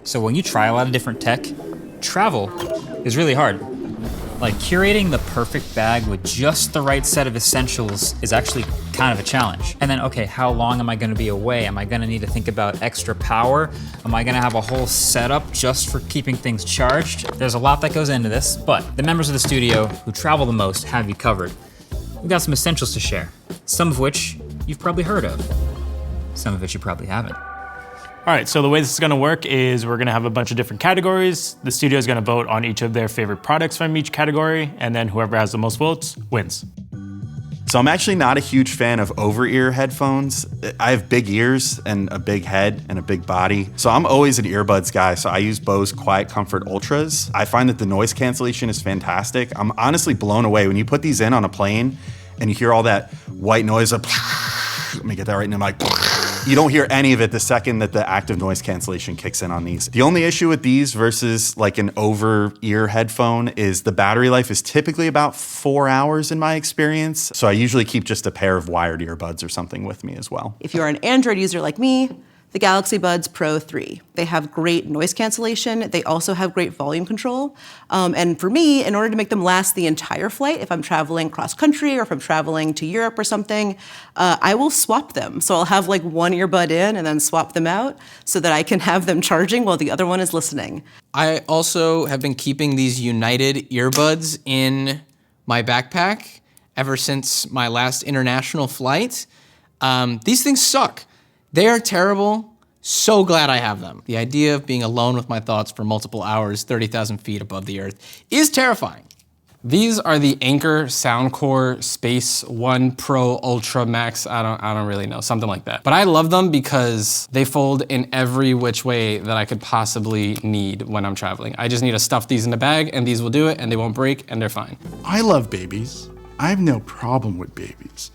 So when you try a lot of different tech, travel is really hard. Like curating the perfect bag with just the right set of essentials is actually kind of a challenge. And then, okay, how long am I gonna be away? Am I gonna need to think about extra power? Am I gonna have a whole setup just for keeping things charged? There's a lot that goes into this, but the members of the studio who travel the most have you covered. We've got some essentials to share, some of which you've probably heard of, some of which you probably haven't. All right, so the way this is gonna work is we're gonna have a bunch of different categories. The studio is gonna vote on each of their favorite products from each category, and then whoever has the most votes wins. So I'm actually not a huge fan of over-ear headphones. I have big ears and a big head and a big body. So I'm always an earbuds guy, so I use Bose Quiet Comfort Ultras. I find that the noise cancellation is fantastic. I'm honestly blown away. When you put these in on a plane and you hear all that white noise of, let me get that right in the mic. You don't hear any of it the second that the active noise cancellation kicks in on these. The only issue with these versus like an over-ear headphone is the battery life is typically about 4 hours in my experience. So I usually keep just a pair of wired earbuds or something with me as well. If you're an Android user like me, the Galaxy Buds Pro 3. They have great noise cancellation. They also have great volume control. And for me, in order to make them last the entire flight, if I'm traveling cross country or if I'm traveling to Europe or something, I will swap them. So I'll have like one earbud in and then swap them out so that I can have them charging while the other one is listening. I also have been keeping these United earbuds in my backpack ever since my last international flight. These things suck. They are terrible. So glad I have them. The idea of being alone with my thoughts for multiple hours, 30,000 feet above the earth, is terrifying. These are the Anker Soundcore Space One Pro Ultra Max. I don't really know, something like that. But I love them because they fold in every which way that I could possibly need when I'm traveling. I just need to stuff these in the bag and these will do it and they won't break and they're fine. I love babies. I have no problem with babies.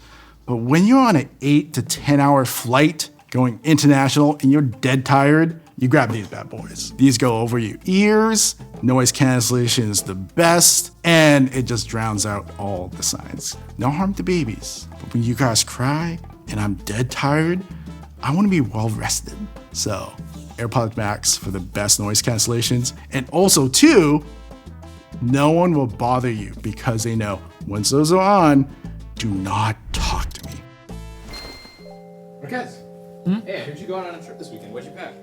But when you're on an 8 to 10 hour flight, going international and you're dead tired, you grab these bad boys. These go over your ears, noise cancellation is the best, and it just drowns out all the signs. No harm to babies, but when you guys cry and I'm dead tired, I wanna be well rested. So AirPods Max for the best noise cancellations, and also too, no one will bother you because they know once those are on, do not talk to me. Okay. Hey, I heard you going on a trip this weekend. What'd you pack?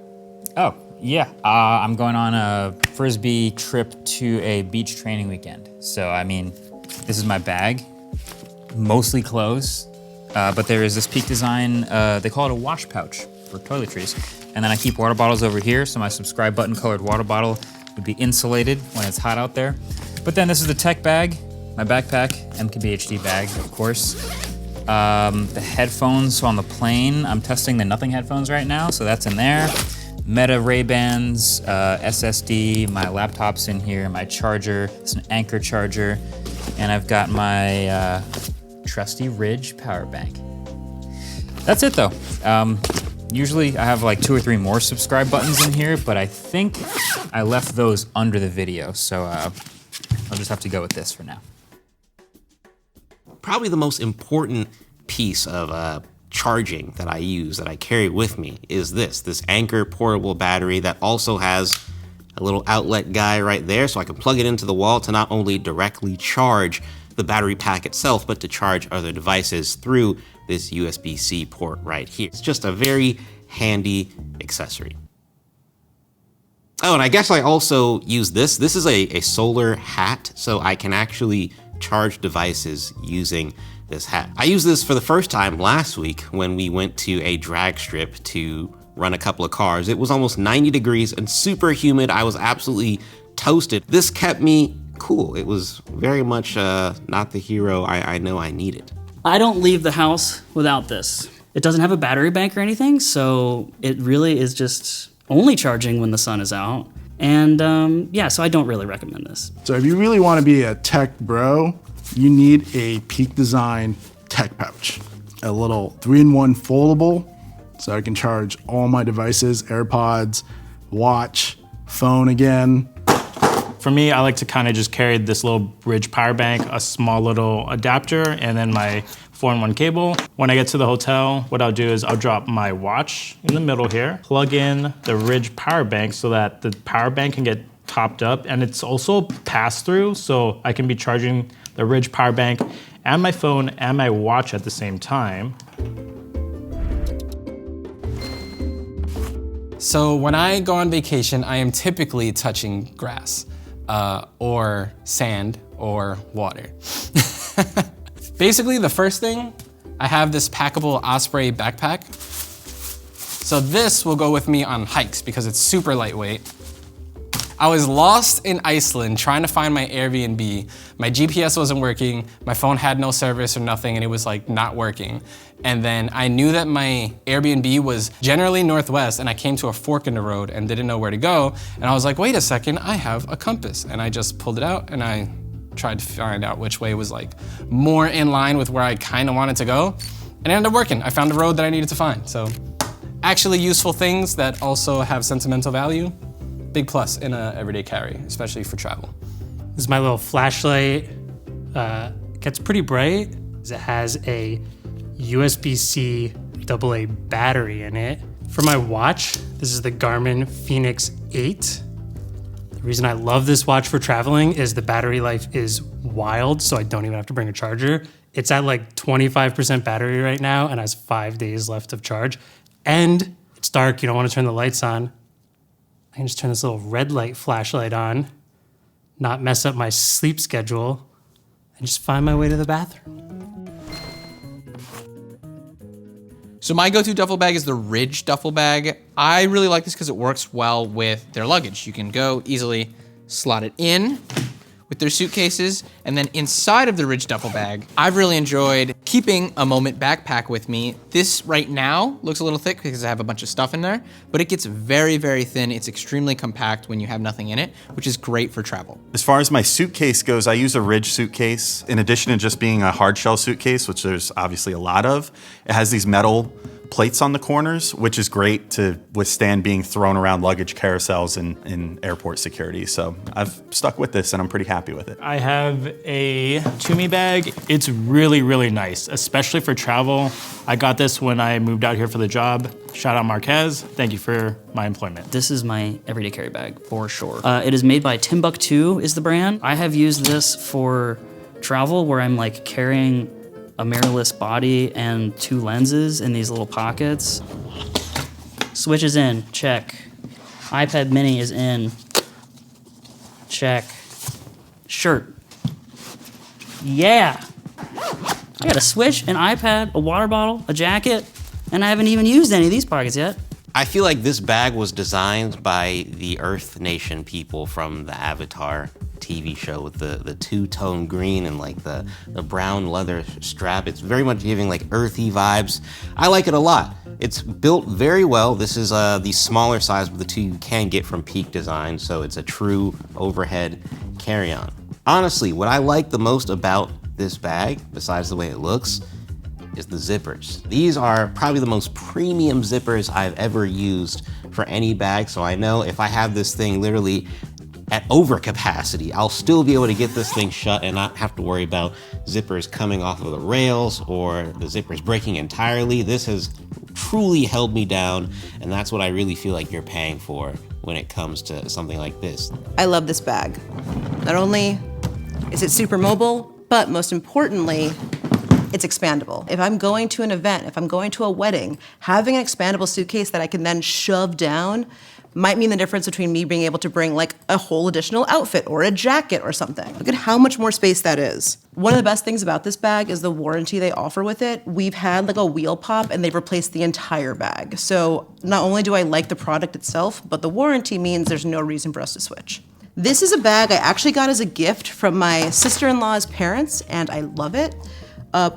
Oh, yeah, I'm going on a Frisbee trip to a beach training weekend. So, I mean, this is my bag, mostly clothes, but there is this Peak Design, they call it a wash pouch for toiletries. And then I keep water bottles over here, so my subscribe button colored water bottle would be insulated when it's hot out there. But then this is the tech bag, my backpack, MKBHD bag, of course. The headphones on the plane, I'm testing the Nothing headphones right now, so that's in there. Meta Ray-Bans, SSD, my laptop's in here, my charger, it's an Anker charger, and I've got my trusty Ridge power bank. That's it though. Usually I have like 2 or 3 more subscribe buttons in here, but I think I left those under the video, so I'll just have to go with this for now. Probably the most important piece of charging that I use, that I carry with me, is this Anker portable battery that also has a little outlet guy right there, so I can plug it into the wall to not only directly charge the battery pack itself, but to charge other devices through this USB-C port right here. It's just a very handy accessory. Oh, and I guess I also use this. This is a solar hat, so I can actually charge devices using this hat. I used this for the first time last week when we went to a drag strip to run a couple of cars. It was almost 90 degrees and super humid. I was absolutely toasted. This kept me cool. It was very much not the hero I know I needed. I don't leave the house without this. It doesn't have a battery bank or anything, so it really is just only charging when the sun is out. And yeah, so I don't really recommend this. So if you really want to be a tech bro, you need a Peak Design tech pouch. A little 3-in-1 foldable, so I can charge all my devices, AirPods, watch, phone again. For me, I like to kind of just carry this little Ridge power bank, a small little adapter, and then my 4-in-1 cable. When I get to the hotel, what I'll do is I'll drop my watch in the middle here, plug in the Ridge power bank so that the power bank can get topped up, and it's also pass-through, so I can be charging the Ridge power bank and my phone and my watch at the same time. So when I go on vacation, I am typically touching grass or sand or water. Basically, the first thing, I have this packable Osprey backpack. So this will go with me on hikes because it's super lightweight. I was lost in Iceland trying to find my Airbnb. My GPS wasn't working, my phone had no service or nothing, and it was like not working. And then I knew that my Airbnb was generally northwest, and I came to a fork in the road and didn't know where to go. And I was like, wait a second, I have a compass. And I just pulled it out and I tried to find out which way was like more in line with where I kind of wanted to go. And it ended up working. I found the road that I needed to find. So actually useful things that also have sentimental value. Big plus in a everyday carry, especially for travel. This is my little flashlight. Gets pretty bright. It has a USB-C AA battery in it. For my watch, this is the Garmin Fenix 8. The reason I love this watch for traveling is the battery life is wild, so I don't even have to bring a charger. It's at like 25% battery right now and has 5 days left of charge. And it's dark, you don't want to turn the lights on. I can just turn this little red light flashlight on, not mess up my sleep schedule, and just find my way to the bathroom. So my go-to duffel bag is the Ridge duffel bag. I really like this because it works well with their luggage. You can go easily slot it in with their suitcases, and then inside of the Ridge duffel bag, I've really enjoyed keeping a Moment backpack with me. This right now looks a little thick because I have a bunch of stuff in there, but it gets very, very thin. It's extremely compact when you have nothing in it, which is great for travel. As far as my suitcase goes, I use a Ridge suitcase. In addition to just being a hard shell suitcase, which there's obviously a lot of, it has these metal plates on the corners, which is great to withstand being thrown around luggage carousels in airport security. So I've stuck with this and I'm pretty happy with it. I have a Tumi bag. It's really, really nice, especially for travel. I got this when I moved out here for the job. Shout out Marquez. Thank you for my employment. This is my everyday carry bag for sure. It is made by Timbuk2 is the brand. I have used this for travel where I'm like carrying a mirrorless body and 2 lenses in these little pockets. Switch is in, check. iPad mini is in, check. Shirt, yeah. I got a Switch, an iPad, a water bottle, a jacket, and I haven't even used any of these pockets yet. I feel like this bag was designed by the Earth Nation people from the Avatar TV show with the two-tone green and like the brown leather strap. It's very much giving like earthy vibes. I like it a lot. It's built very well. This is the smaller size of the two you can get from Peak Design, so it's a true overhead carry-on. Honestly, what I like the most about this bag, besides the way it looks, is the zippers. These are probably the most premium zippers I've ever used for any bag, so I know if I have this thing literally at overcapacity, I'll still be able to get this thing shut and not have to worry about zippers coming off of the rails or the zippers breaking entirely. This has truly held me down, and that's what I really feel like you're paying for when it comes to something like this. I love this bag. Not only is it super mobile, but most importantly, it's expandable. If I'm going to an event, if I'm going to a wedding, having an expandable suitcase that I can then shove down might mean the difference between me being able to bring like a whole additional outfit or a jacket or something. Look at how much more space that is. One of the best things about this bag is the warranty they offer with it. We've had like a wheel pop and they've replaced the entire bag. So not only do I like the product itself, but the warranty means there's no reason for us to switch. This is a bag I actually got as a gift from my sister-in-law's parents, and I love it.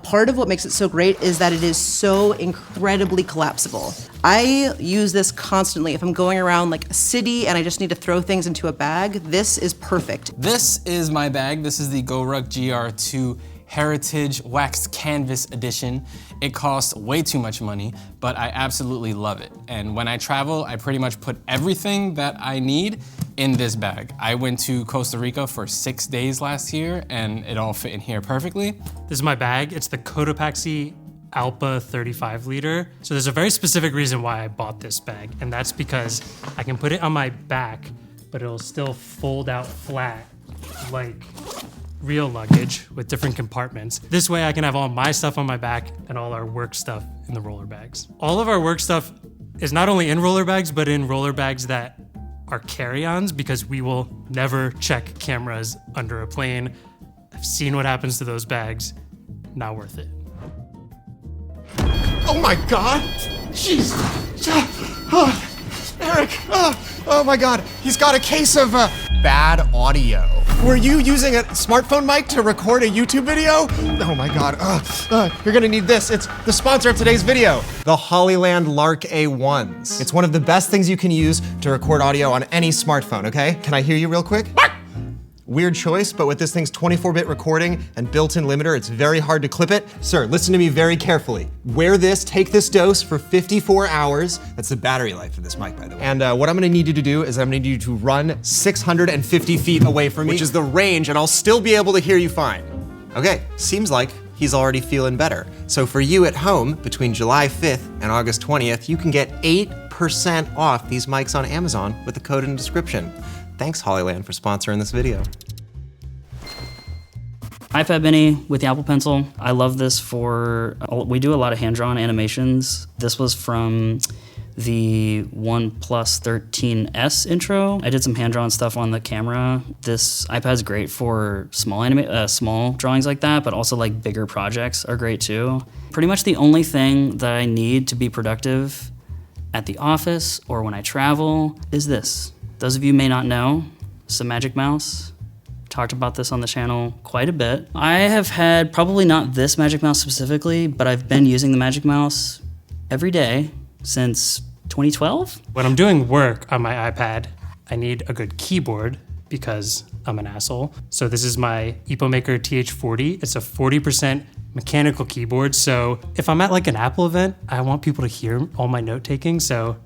Part of what makes it so great is that it is so incredibly collapsible. I use this constantly. If I'm going around like a city and I just need to throw things into a bag, this is perfect. This is my bag. This is the GoRuck GR2 Heritage Waxed Canvas Edition. It costs way too much money, but I absolutely love it. And when I travel, I pretty much put everything that I need in this bag. I went to Costa Rica for 6 days last year and it all fit in here perfectly. This is my bag. It's the Cotopaxi Alpa 35 liter. So there's a very specific reason why I bought this bag, and that's because I can put it on my back, but it'll still fold out flat like real luggage with different compartments. This way I can have all my stuff on my back and all our work stuff in the roller bags. All of our work stuff is not only in roller bags, but in roller bags that are carry-ons, because we will never check cameras under a plane. I've seen what happens to those bags. Not worth it. Oh my God! Jeez! Eric! Oh my God! He's got a case of bad audio. Were you using a smartphone mic to record a YouTube video? Oh my God! You're gonna need this. It's the sponsor of today's video, the Hollyland Lark A1s. It's one of the best things you can use to record audio on any smartphone. Okay? Can I hear you real quick? Weird choice, but with this thing's 24-bit recording and built-in limiter, it's very hard to clip it. Sir, listen to me very carefully. Wear this, take this dose for 54 hours. That's the battery life of this mic, by the way. And what I'm gonna need you to do is I'm gonna need you to run 650 feet away from me, which is the range, and I'll still be able to hear you fine. Okay, seems like he's already feeling better. So for you at home, between July 5th and August 20th, you can get 8% off these mics on Amazon with the code in the description. Thanks, Hollyland, for sponsoring this video. iPad mini with the Apple Pencil. I love this for, we do a lot of hand-drawn animations. This was from the OnePlus 13S intro. I did some hand-drawn stuff on the camera. This iPad's great for small drawings like that, but also like bigger projects are great too. Pretty much the only thing that I need to be productive at the office or when I travel is this. Those of you may not know, it's the Magic Mouse. Talked about this on the channel quite a bit. I have had, probably not this Magic Mouse specifically, but I've been using the Magic Mouse every day since 2012. When I'm doing work on my iPad, I need a good keyboard because I'm an asshole. So this is my EpoMaker TH40. It's a 40% mechanical keyboard. So if I'm at like an Apple event, I want people to hear all my note taking. So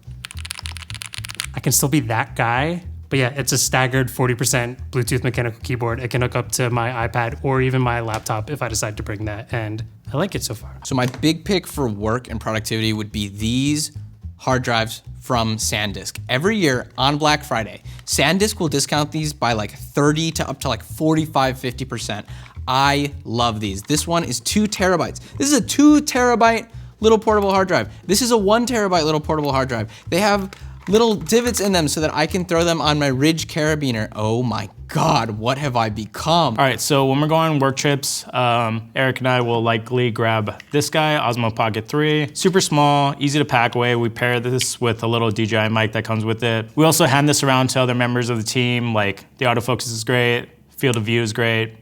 I can still be that guy. But yeah, it's a staggered 40% Bluetooth mechanical keyboard. It can hook up to my iPad or even my laptop if I decide to bring that, and I like it so far. So my big pick for work and productivity would be these hard drives from SanDisk. Every year on Black Friday, SanDisk will discount these by like 30 to up to like 45, 50%. I love these. This one is 2 terabytes. This is a 2 terabyte little portable hard drive. This is a 1 terabyte little portable hard drive. They have little divots in them so that I can throw them on my Ridge carabiner. Oh my God, what have I become? All right, so when we're going on work trips, Eric and I will likely grab this guy, Osmo Pocket 3. Super small, easy to pack away. We pair this with a little DJI mic that comes with it. We also hand this around to other members of the team, like the autofocus is great, field of view is great.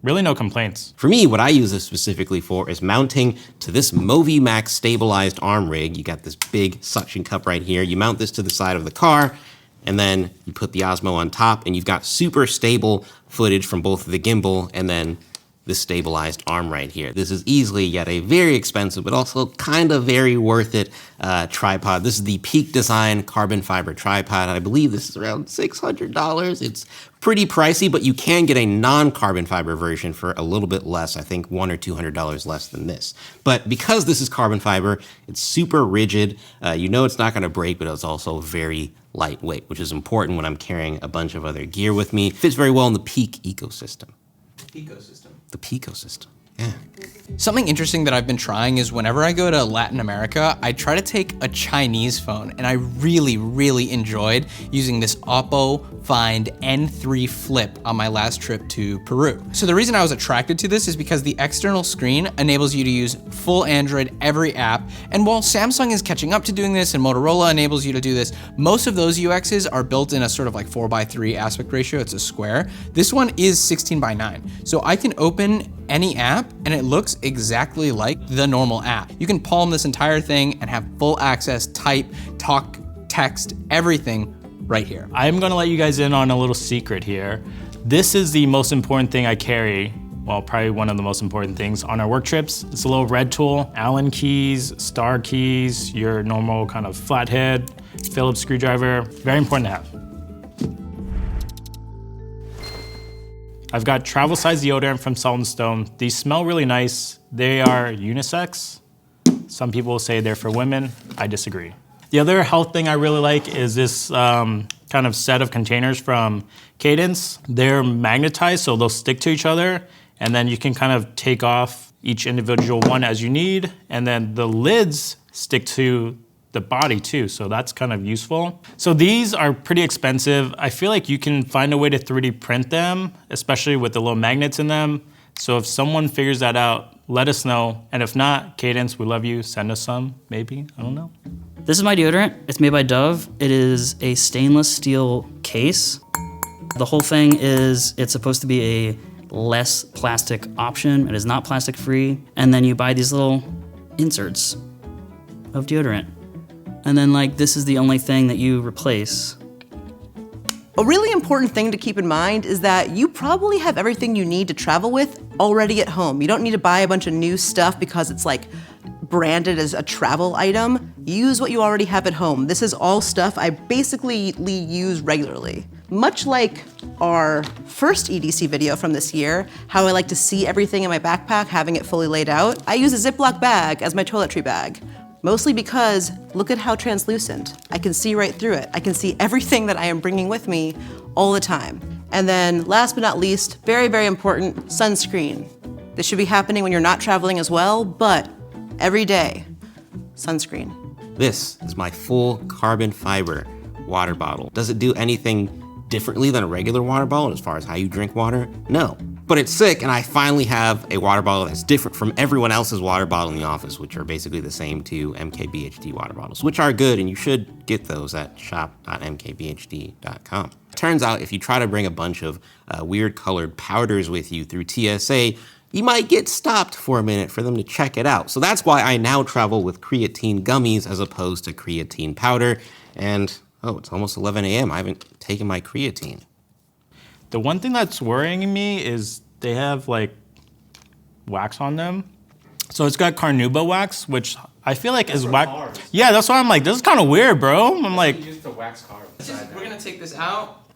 Really no complaints. For me, what I use this specifically for is mounting to this MoviMax stabilized arm rig. You got this big suction cup right here. You mount this to the side of the car, and then you put the Osmo on top, and you've got super stable footage from both the gimbal and then this stabilized arm right here. This is easily yet a very expensive, but also kind of very worth it tripod. This is the Peak Design carbon fiber tripod. I believe this is around $600. It's pretty pricey, but you can get a non-carbon fiber version for a little bit less, I think $100 or $200 less than this. But because this is carbon fiber, it's super rigid. You know it's not gonna break, but it's also very lightweight, which is important when I'm carrying a bunch of other gear with me. It fits very well in the Peak ecosystem. The Picosystem, yeah. Something interesting that I've been trying is whenever I go to Latin America, I try to take a Chinese phone, and I really, really enjoyed using this Oppo Find N3 Flip on my last trip to Peru. So the reason I was attracted to this is because the external screen enables you to use full Android every app, and while Samsung is catching up to doing this and Motorola enables you to do this, most of those UXs are built in a sort of like 4:3 aspect ratio, it's a square. This one is 16:9, so I can open any app and it looks exactly like the normal app. You can palm this entire thing and have full access, type, talk, text, everything right here. I'm gonna let you guys in on a little secret here. This is the most important thing I carry, well, probably one of the most important things on our work trips. It's a little red tool, Allen keys, star keys, your normal kind of flathead, Phillips screwdriver, very important to have. I've got travel size deodorant from Salt and Stone. These smell really nice. They are unisex. Some people will say they're for women. I disagree. The other health thing I really like is this kind of set of containers from Cadence. They're magnetized, so they'll stick to each other, and then you can kind of take off each individual one as you need, and then the lids stick to the body too, so that's kind of useful. So these are pretty expensive. I feel like you can find a way to 3D print them, especially with the little magnets in them. So if someone figures that out, let us know. And if not, Cadence, we love you. Send us some, maybe, I don't know. This is my deodorant. It's made by Dove. It is a stainless steel case. The whole thing is, it's supposed to be a less plastic option. It is not plastic free. And then you buy these little inserts of deodorant. And then like, this is the only thing that you replace. A really important thing to keep in mind is that you probably have everything you need to travel with already at home. You don't need to buy a bunch of new stuff because it's like branded as a travel item. Use what you already have at home. This is all stuff I basically use regularly. Much like our first EDC video from this year, how I like to see everything in my backpack, having it fully laid out, I use a Ziploc bag as my toiletry bag. Mostly because, look at how translucent. I can see right through it. I can see everything that I am bringing with me all the time. And then last but not least, very, very important, sunscreen. This should be happening when you're not traveling as well, but every day, sunscreen. This is my full carbon fiber water bottle. Does it do anything differently than a regular water bottle as far as how you drink water? No. But it's sick, and I finally have a water bottle that's different from everyone else's water bottle in the office, which are basically the same two MKBHD water bottles, which are good, and you should get those at shop.mkbhd.com. Turns out if you try to bring a bunch of weird colored powders with you through TSA, you might get stopped for a minute for them to check it out. So that's why I now travel with creatine gummies as opposed to creatine powder. And, oh, it's almost 11 a.m. I haven't taken my creatine. The one thing that's worrying me is they have like wax on them. So it's got carnauba wax, which I feel like is wax. Yeah, that's why I'm like, this is kind of weird, bro. I'm like, We're gonna take this out.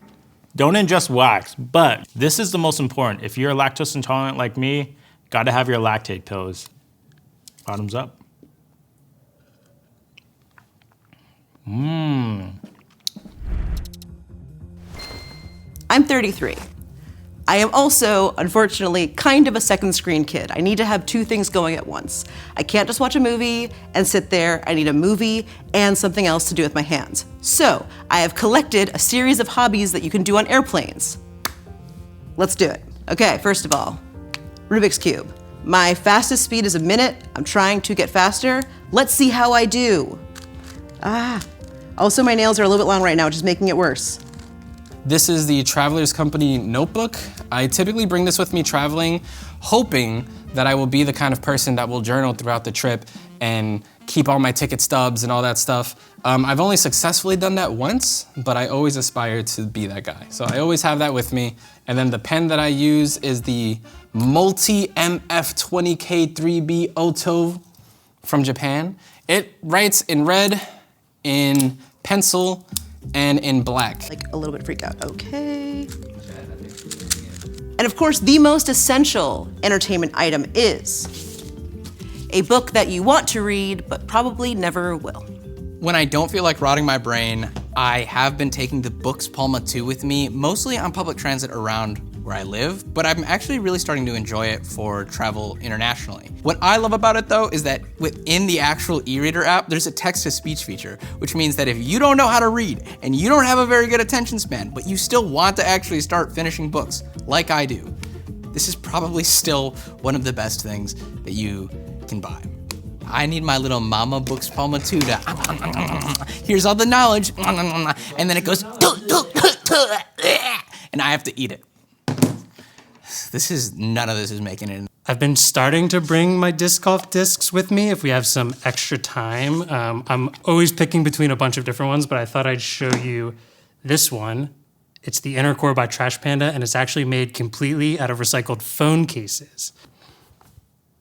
don't ingest wax. But this is the most important. If you're lactose intolerant like me, gotta have your lactate pills. Bottoms up. I'm 33. I am also, unfortunately, kind of a second screen kid. I need to have two things going at once. I can't just watch a movie and sit there. I need a movie and something else to do with my hands. So I have collected a series of hobbies that you can do on airplanes. Let's do it. Okay, first of all, Rubik's Cube. My fastest speed is a minute. I'm trying to get faster. Let's see how I do. Also my nails are a little bit long right now, which is making it worse. This is the Traveler's Company notebook. I typically bring this with me traveling, hoping that I will be the kind of person that will journal throughout the trip and keep all my ticket stubs and all that stuff. I've only successfully done that once, but I always aspire to be that guy. So I always have that with me. And then the pen that I use is the Multi MF20K3B Oto from Japan. It writes in red, in pencil, and in black. Like a little bit freaked out. Okay. And of course, the most essential entertainment item is a book that you want to read, but probably never will. When I don't feel like rotting my brain, I have been taking the Books Palma 2 with me, mostly on public transit around where I live, but I'm actually really starting to enjoy it for travel internationally. What I love about it though is that within the actual e-reader app, there's a text-to-speech feature, which means that if you don't know how to read and you don't have a very good attention span, but you still want to actually start finishing books, like I do, this is probably still one of the best things that you can buy. I need my little mama Books Palma 2 to, here's all the knowledge, and then it goes, and I have to eat it. None of this is making it. I've been starting to bring my disc golf discs with me if we have some extra time. I'm always picking between a bunch of different ones, but I thought I'd show you this one. It's the Inner Core by Trash Panda, and it's actually made completely out of recycled phone cases.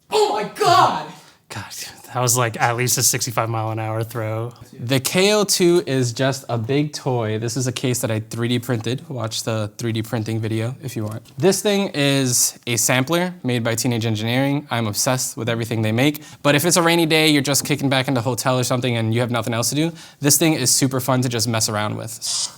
Oh my God! God, that was like at least a 65-mile-an-hour throw. The KO2 is just a big toy. This is a case that I 3D printed. Watch the 3D printing video if you want. This thing is a sampler made by Teenage Engineering. I'm obsessed with everything they make. But if it's a rainy day, you're just kicking back in the hotel or something and you have nothing else to do, this thing is super fun to just mess around with.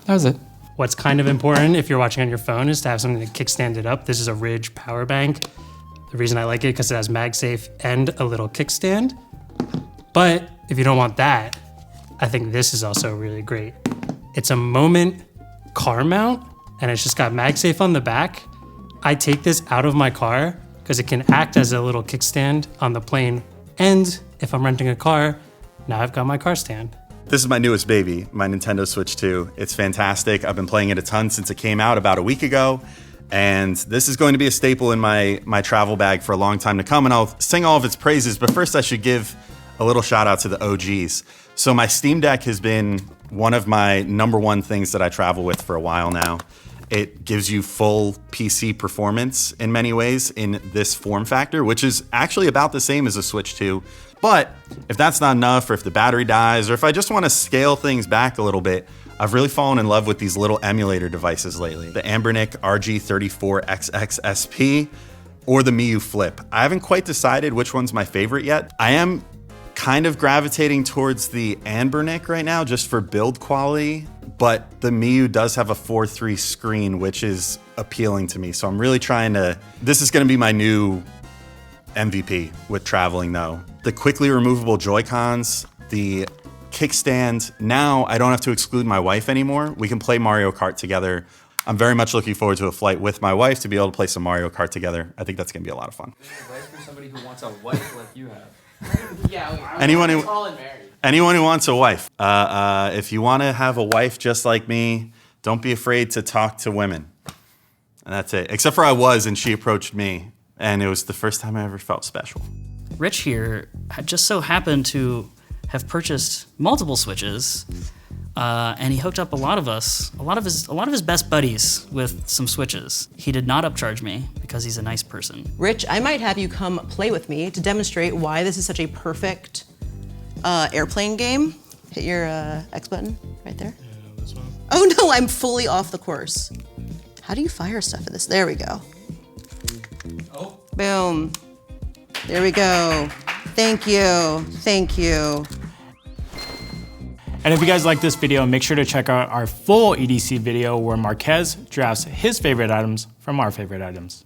That was it. What's kind of important if you're watching on your phone is to have something to kickstand it up. This is a Ridge power bank. The reason I like it because it has MagSafe and a little kickstand. But if you don't want that, I think this is also really great. It's a Moment car mount, and it's just got MagSafe on the back. I take this out of my car because it can act as a little kickstand on the plane. And if I'm renting a car, now I've got my car stand. This is my newest baby, my Nintendo Switch 2. It's fantastic. I've been playing it a ton since it came out about a week ago. And this is going to be a staple in my travel bag for a long time to come. And I'll sing all of its praises. But first I should give a little shout out to the OGs. So my Steam Deck has been one of my #1 things that I travel with for a while now. It gives you full PC performance in many ways in this form factor, which is actually about the same as a Switch 2. But if that's not enough, or if the battery dies, or if I just want to scale things back a little bit, I've really fallen in love with these little emulator devices lately. The Anbernic RG34XX-SP or the Miyoo Flip. I haven't quite decided which one's my favorite yet. I am kind of gravitating towards the Anbernic right now just for build quality, but the Miyoo does have a 4:3 screen, which is appealing to me. So I'm really trying to, this is gonna be my new MVP with traveling though. The quickly removable Joy-Cons, the kickstand. Now I don't have to exclude my wife anymore. We can play Mario Kart together. I'm very much looking forward to a flight with my wife to be able to play some Mario Kart together. I think that's gonna be a lot of fun. Advice for somebody who wants a wife like you have. Anyone who wants a wife, if you want to have a wife just like me, don't be afraid to talk to women. And that's it. Except for I was, and she approached me, and it was the first time I ever felt special. Rich here had just so happened to have purchased multiple Switches, and he hooked up a lot of his best buddies with some Switches. He did not upcharge me because he's a nice person. Rich, I might have you come play with me to demonstrate why this is such a perfect airplane game. Hit your X button right there. Yeah, this one. Oh no, I'm fully off the course. How do you fire stuff at this? There we go. Oh. Boom. There we go. Thank you. Thank you. And if you guys like this video, make sure to check out our full EDC video where Marquez drafts his favorite items from our favorite items.